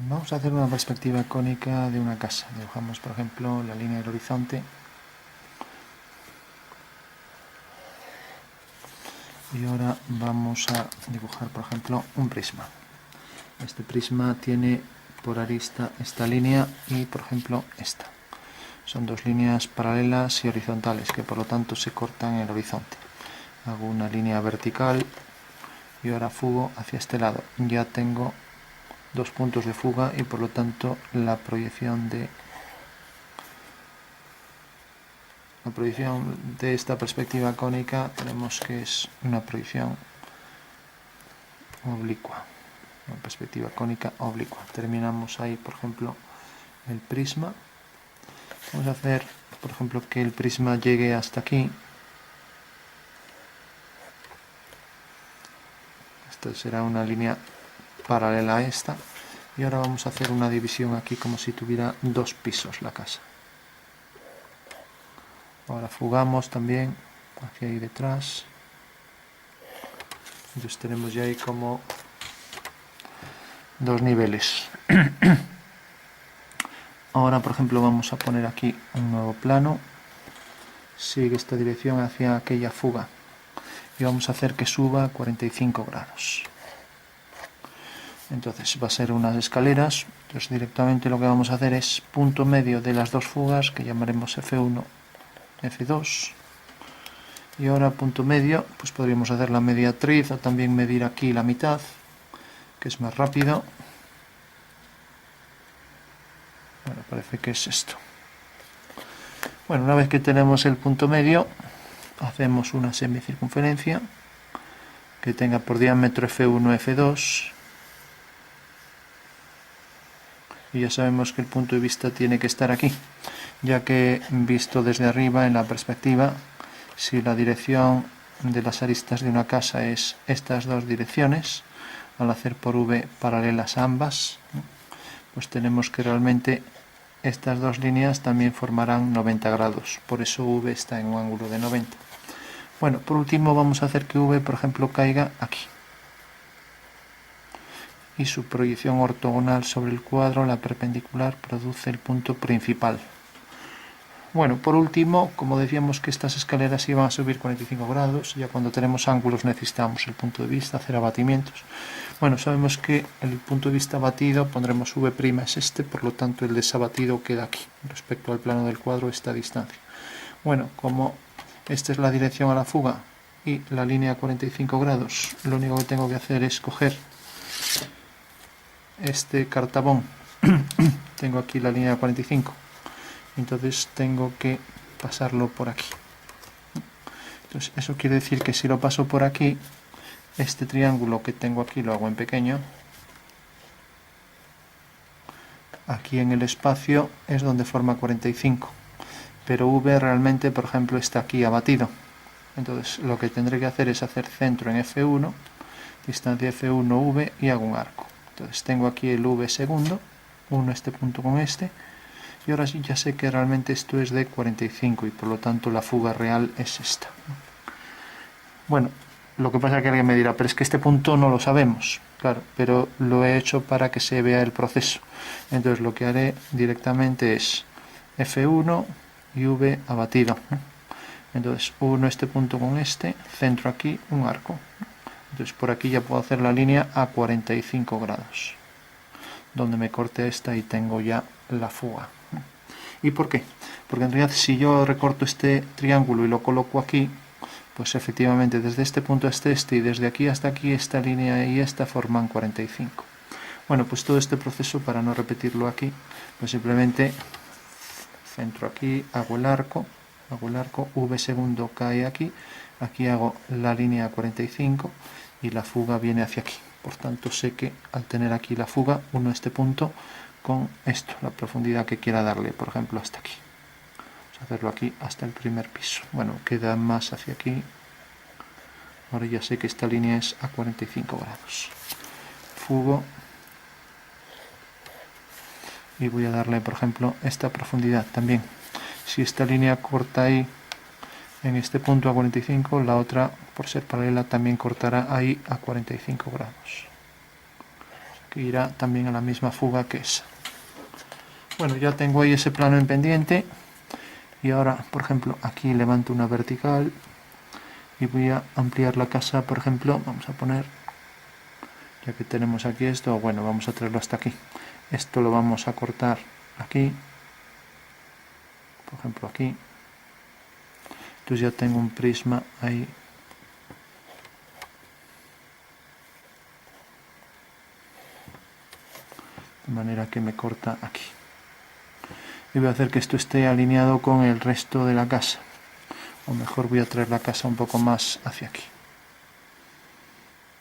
Vamos a hacer una perspectiva cónica de una casa. Dibujamos, por ejemplo, la línea del horizonte. Y ahora vamos a dibujar, por ejemplo, un prisma. Este prisma tiene por arista esta línea y, por ejemplo, esta. Son dos líneas paralelas y horizontales que, por lo tanto, se cortan en el horizonte. Hago una línea vertical y ahora fugo hacia este lado. Ya tengo dos puntos de fuga y, por lo tanto, la proyección de esta perspectiva cónica tenemos que es una proyección oblicua, una perspectiva cónica oblicua. Terminamos ahí, por ejemplo, el prisma. Vamos a hacer, por ejemplo, que el prisma llegue hasta aquí. Esta será una línea paralela a esta. Y ahora vamos a hacer una división aquí como si tuviera dos pisos la casa. Ahora fugamos también hacia ahí detrás. Entonces tenemos ya ahí como dos niveles. Ahora, por ejemplo, vamos a poner aquí un nuevo plano. Sigue esta dirección hacia aquella fuga. Y vamos a hacer que suba 45 grados. Entonces va a ser unas escaleras. Entonces directamente lo que vamos a hacer es punto medio de las dos fugas, que llamaremos F1, F2. Y ahora punto medio, pues podríamos hacer la mediatriz o también medir aquí la mitad, que es más rápido. Bueno, parece que es esto. Bueno, una vez que tenemos el punto medio, hacemos una semicircunferencia que tenga por diámetro F1, F2. Y ya sabemos que el punto de vista tiene que estar aquí, ya que visto desde arriba en la perspectiva, si la dirección de las aristas de una casa es estas dos direcciones, al hacer por V paralelas a ambas, pues tenemos que realmente estas dos líneas también formarán 90 grados, por eso V está en un ángulo de 90. Bueno, por último vamos a hacer que V, por ejemplo, caiga aquí. Y su proyección ortogonal sobre el cuadro, la perpendicular, produce el punto principal. Bueno, por último, como decíamos que estas escaleras iban a subir 45 grados, ya cuando tenemos ángulos necesitamos el punto de vista, hacer abatimientos. Bueno, sabemos que el punto de vista abatido, pondremos V' es este, por lo tanto el desabatido queda aquí, respecto al plano del cuadro, esta distancia. Bueno, como esta es la dirección a la fuga y la línea a 45 grados, lo único que tengo que hacer es coger este cartabón. Tengo aquí la línea 45, entonces tengo que pasarlo por aquí. Entonces eso quiere decir que si lo paso por aquí, este triángulo que tengo aquí lo hago en pequeño. Aquí en el espacio es donde forma 45, pero V realmente, por ejemplo, está aquí abatido. Entonces lo que tendré que hacer es hacer centro en F1, distancia F1V y hago un arco. Entonces tengo aquí el V segundo, uno este punto con este, y ahora sí ya sé que realmente esto es de 45 y por lo tanto la fuga real es esta. Bueno, lo que pasa es que alguien me dirá, pero es que este punto no lo sabemos. Claro, pero lo he hecho para que se vea el proceso. Entonces lo que haré directamente es F1 y V abatido. Entonces uno este punto con este, centro aquí, un arco. Entonces por aquí ya puedo hacer la línea a 45 grados, donde me corte esta y tengo ya la fuga. ¿Y por qué? Porque en realidad si yo recorto este triángulo y lo coloco aquí, pues efectivamente desde este punto hasta este y desde aquí hasta aquí esta línea y esta forman 45. Bueno, pues todo este proceso, para no repetirlo aquí, pues simplemente centro aquí, hago el arco, V segundo cae aquí, aquí hago la línea 45 y la fuga viene hacia aquí. Por tanto sé que al tener aquí la fuga, uno este punto con esto, la profundidad que quiera darle, por ejemplo hasta aquí. Hacerlo aquí hasta el primer piso. Bueno, queda más hacia aquí. Ahora ya sé que esta línea es a 45 grados. Fugo y voy a darle, por ejemplo, esta profundidad también. Si esta línea corta ahí en este punto a 45, la otra, por ser paralela, también cortará ahí a 45 grados. que irá también a la misma fuga que esa. Bueno, ya tengo ahí ese plano en pendiente y ahora, por ejemplo, aquí levanto una vertical y voy a ampliar la casa, por ejemplo, vamos a poner, ya que tenemos aquí esto, bueno, vamos a traerlo hasta aquí. Esto lo vamos a cortar aquí, por ejemplo aquí. Entonces ya tengo un prisma ahí. De manera que me corta aquí. Y voy a hacer que esto esté alineado con el resto de la casa. O mejor voy a traer la casa un poco más hacia aquí.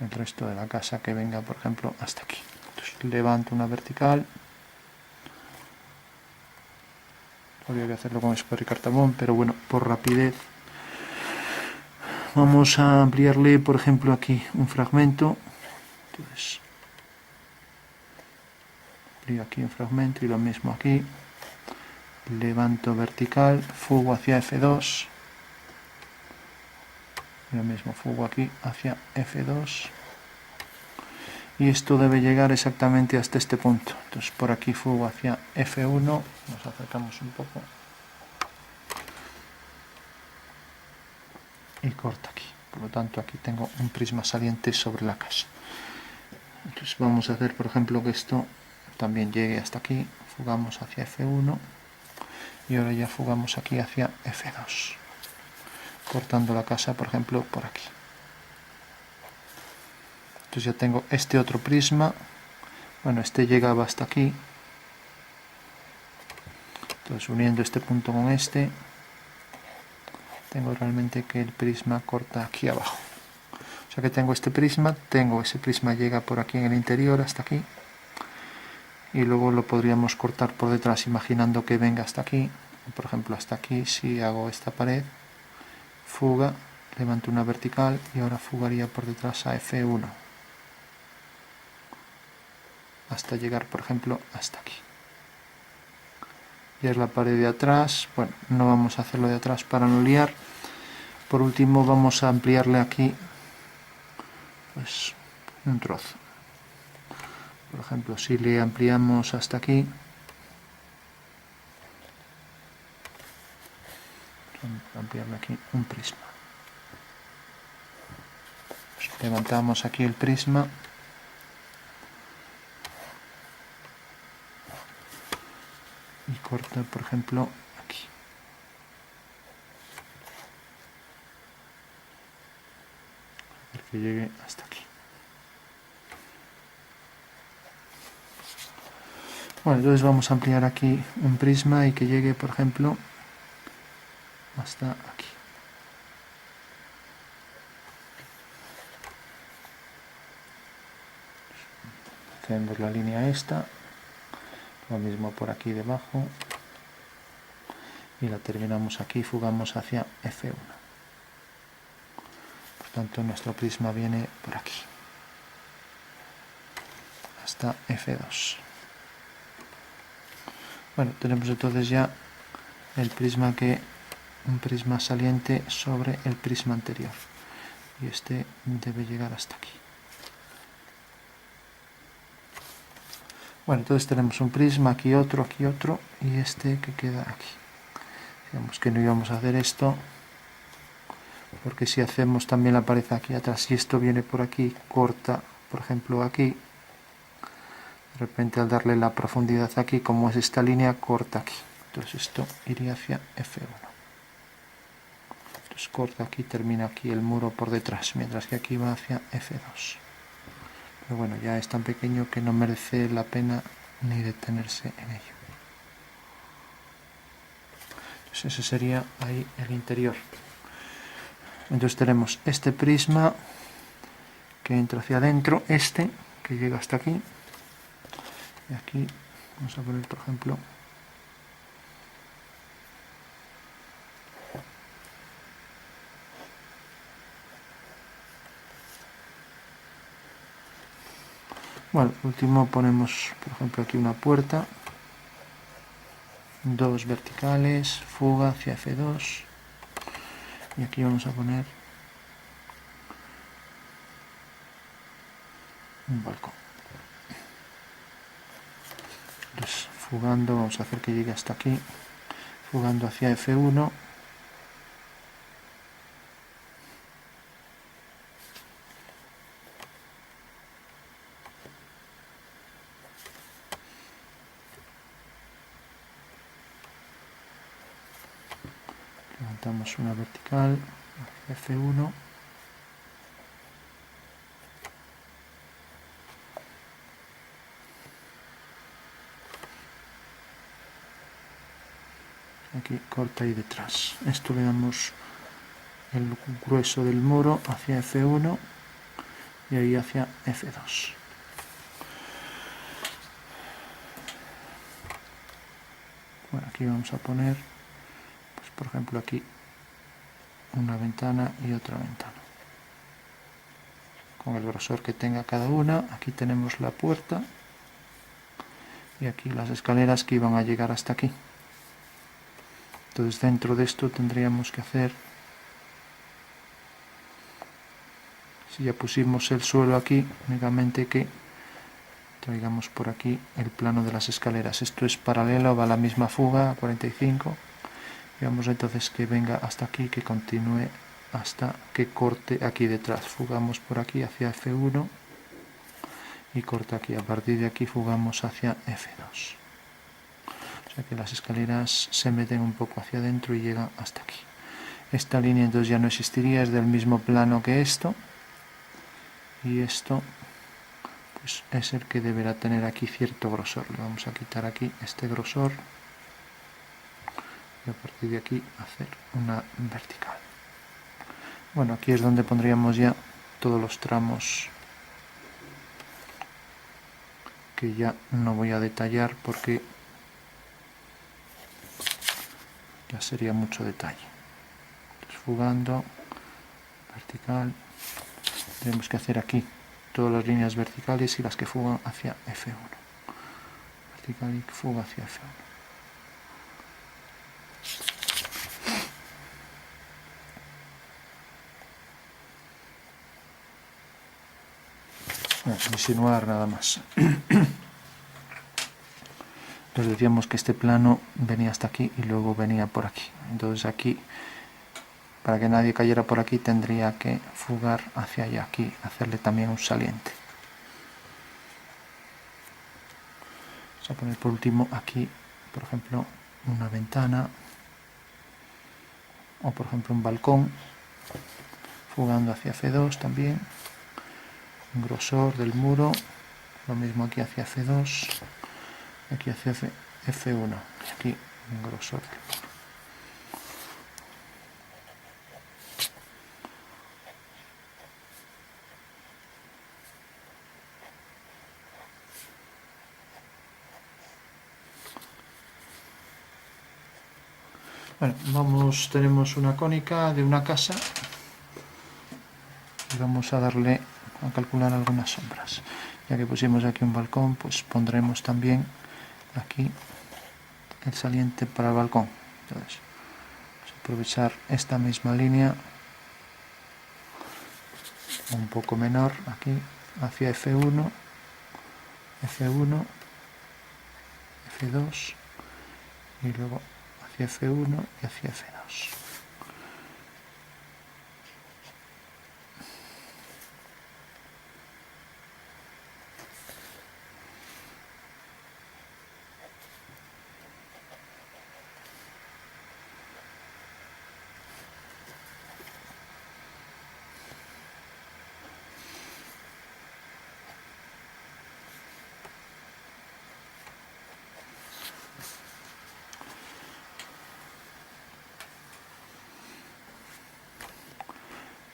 El resto de la casa que venga, por ejemplo, hasta aquí. Entonces levanto una vertical. Habría que hacerlo con spray y cartabón, pero bueno, por rapidez. Vamos a ampliarle, por ejemplo, aquí un fragmento. Entonces, amplío aquí un fragmento y lo mismo aquí. Levanto vertical, fugo hacia F2. Y lo mismo, fugo aquí hacia F2. Y esto debe llegar exactamente hasta este punto. Entonces por aquí fugo hacia F1. Nos acercamos un poco. Y corta aquí. Por lo tanto aquí tengo un prisma saliente sobre la casa. Entonces vamos a hacer, por ejemplo, que esto también llegue hasta aquí. Fugamos hacia F1. Y ahora ya fugamos aquí hacia F2. Cortando la casa, por ejemplo, por aquí. Entonces ya tengo este otro prisma. Bueno, este llegaba hasta aquí. Entonces uniendo este punto con este, tengo realmente que el prisma corta aquí abajo. O sea que tengo este prisma, ese prisma llega por aquí en el interior hasta aquí. Y luego lo podríamos cortar por detrás imaginando que venga hasta aquí. Por ejemplo, hasta aquí, si hago esta pared, fuga, levanto una vertical y ahora fugaría por detrás a F1. Hasta llegar, por ejemplo, hasta aquí. Y es la pared de atrás. Bueno, no vamos a hacerlo de atrás para no liar. Por último vamos a ampliarle aquí pues un trozo. Por ejemplo, si le ampliamos hasta aquí, vamos a ampliarle aquí un prisma. Pues levantamos aquí el prisma y corta, por ejemplo, aquí. Para que llegue hasta aquí. Bueno, entonces vamos a ampliar aquí un prisma y que llegue, por ejemplo, hasta aquí. Tenemos la línea esta, lo mismo por aquí debajo y la terminamos aquí, fugamos hacia F1. Por tanto, nuestro prisma viene por aquí hasta F2. Bueno, tenemos entonces ya el prisma un prisma saliente sobre el prisma anterior y este debe llegar hasta aquí. Bueno, entonces tenemos un prisma, aquí otro y este que queda aquí. Digamos que no íbamos a hacer esto porque si hacemos también la pared aquí atrás y esto viene por aquí, corta, por ejemplo aquí, de repente al darle la profundidad aquí, como es esta línea, corta aquí. Entonces esto iría hacia F1. Entonces corta aquí, termina aquí el muro por detrás, mientras que aquí va hacia F2. Pero bueno, ya es tan pequeño que no merece la pena ni detenerse en ello. Entonces ese sería ahí el interior. Entonces tenemos este prisma que entra hacia adentro, este que llega hasta aquí. Y aquí vamos a poner, por ejemplo, bueno, por último ponemos, por ejemplo, aquí una puerta, dos verticales, fuga hacia F2 y aquí vamos a poner un balcón. Pues fugando, vamos a hacer que llegue hasta aquí, fugando hacia F1. Levantamos una vertical hacia F1. Aquí corta ahí detrás. Esto le damos el grueso del muro hacia F1 y ahí hacia F2. Bueno, aquí vamos a poner, pues por ejemplo aquí, una ventana y otra ventana. Con el grosor que tenga cada una. Aquí tenemos la puerta y aquí las escaleras que iban a llegar hasta aquí. Entonces dentro de esto tendríamos que hacer, si ya pusimos el suelo aquí, únicamente que traigamos por aquí el plano de las escaleras. Esto es paralelo, va a la misma fuga, a 45. Y vamos entonces que venga hasta aquí, que continúe hasta que corte aquí detrás. Fugamos por aquí hacia F1 y corta aquí. A partir de aquí fugamos hacia F2. O sea que las escaleras se meten un poco hacia adentro y llegan hasta aquí. Esta línea entonces ya no existiría, es del mismo plano que esto. Y esto pues es el que deberá tener aquí cierto grosor. Le vamos a quitar aquí este grosor y a partir de aquí hacer una vertical. Bueno, aquí es donde pondríamos ya todos los tramos que ya no voy a detallar porque ya sería mucho detalle. Entonces, fugando, vertical, tenemos que hacer aquí todas las líneas verticales y las que fugan hacia F1. Vertical y fuga hacia F1. Bueno, insinuar nada más. Les decíamos que este plano venía hasta aquí y luego venía por aquí. Entonces aquí, para que nadie cayera por aquí, tendría que fugar hacia allá, aquí, hacerle también un saliente. Vamos a poner por último aquí, por ejemplo, una ventana o por ejemplo un balcón, fugando hacia F2 también, un grosor del muro, lo mismo aquí hacia F2, aquí hacia F1, y aquí un grosor del muro. Bueno, tenemos una cónica de una casa y vamos a darle a calcular algunas sombras. Ya que pusimos aquí un balcón, pues pondremos también aquí el saliente para el balcón. Entonces, vamos a aprovechar esta misma línea, un poco menor aquí, hacia F1, F1, F2 y luego hacia F1 y hacia F2.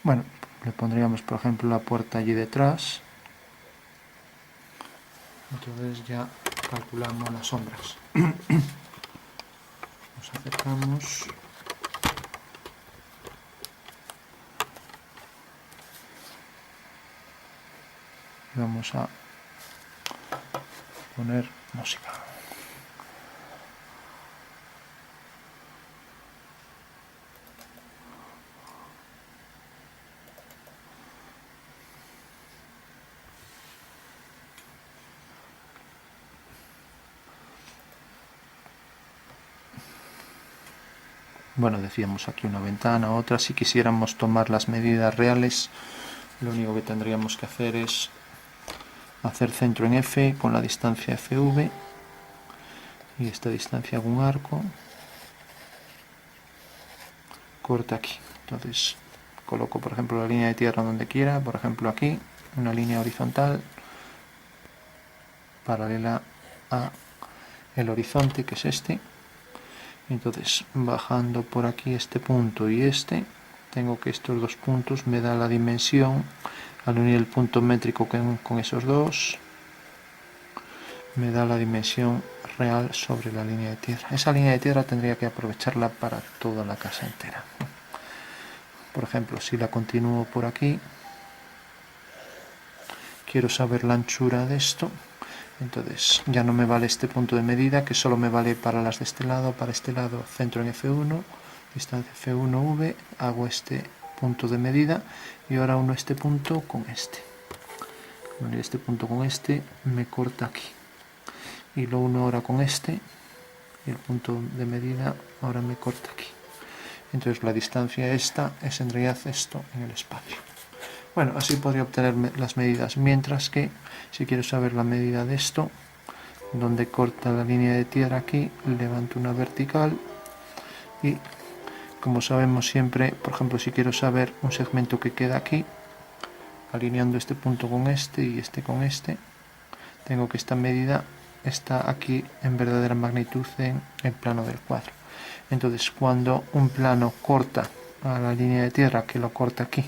Bueno, le pondríamos por ejemplo la puerta allí detrás. Entonces ya calculamos las sombras. Nos acercamos. Y vamos a poner música. Bueno, decíamos aquí una ventana, otra. Si quisiéramos tomar las medidas reales, lo único que tendríamos que hacer es hacer centro en F con la distancia FV, y esta distancia hago un arco, corta aquí. Entonces coloco, por ejemplo, la línea de tierra donde quiera, por ejemplo aquí, una línea horizontal paralela a el horizonte, que es este. Entonces, bajando por aquí este punto y este, tengo que estos dos puntos me da la dimensión, al unir el punto métrico con esos dos, me da la dimensión real sobre la línea de tierra. Esa línea de tierra tendría que aprovecharla para toda la casa entera. Por ejemplo, si la continúo por aquí, quiero saber la anchura de esto, entonces ya no me vale este punto de medida, que solo me vale para las de este lado. Para este lado, centro en F1, distancia F1V, hago este punto de medida y ahora uno este punto con este. Unir este punto con este me corta aquí, y lo uno ahora con este, y el punto de medida ahora me corta aquí. Entonces la distancia esta es en realidad esto en el espacio. Bueno, así podría obtener las medidas, mientras que si quiero saber la medida de esto, donde corta la línea de tierra aquí, levanto una vertical y, como sabemos siempre, por ejemplo, si quiero saber un segmento que queda aquí, alineando este punto con este y este con este, tengo que esta medida está aquí en verdadera magnitud en el plano del cuadro. Entonces, cuando un plano corta a la línea de tierra, que lo corta aquí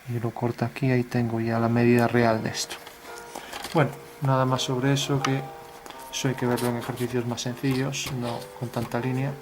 y lo corta aquí, ahí tengo ya la medida real de esto. Bueno, nada más sobre eso, que eso hay que verlo en ejercicios más sencillos, no con tanta línea.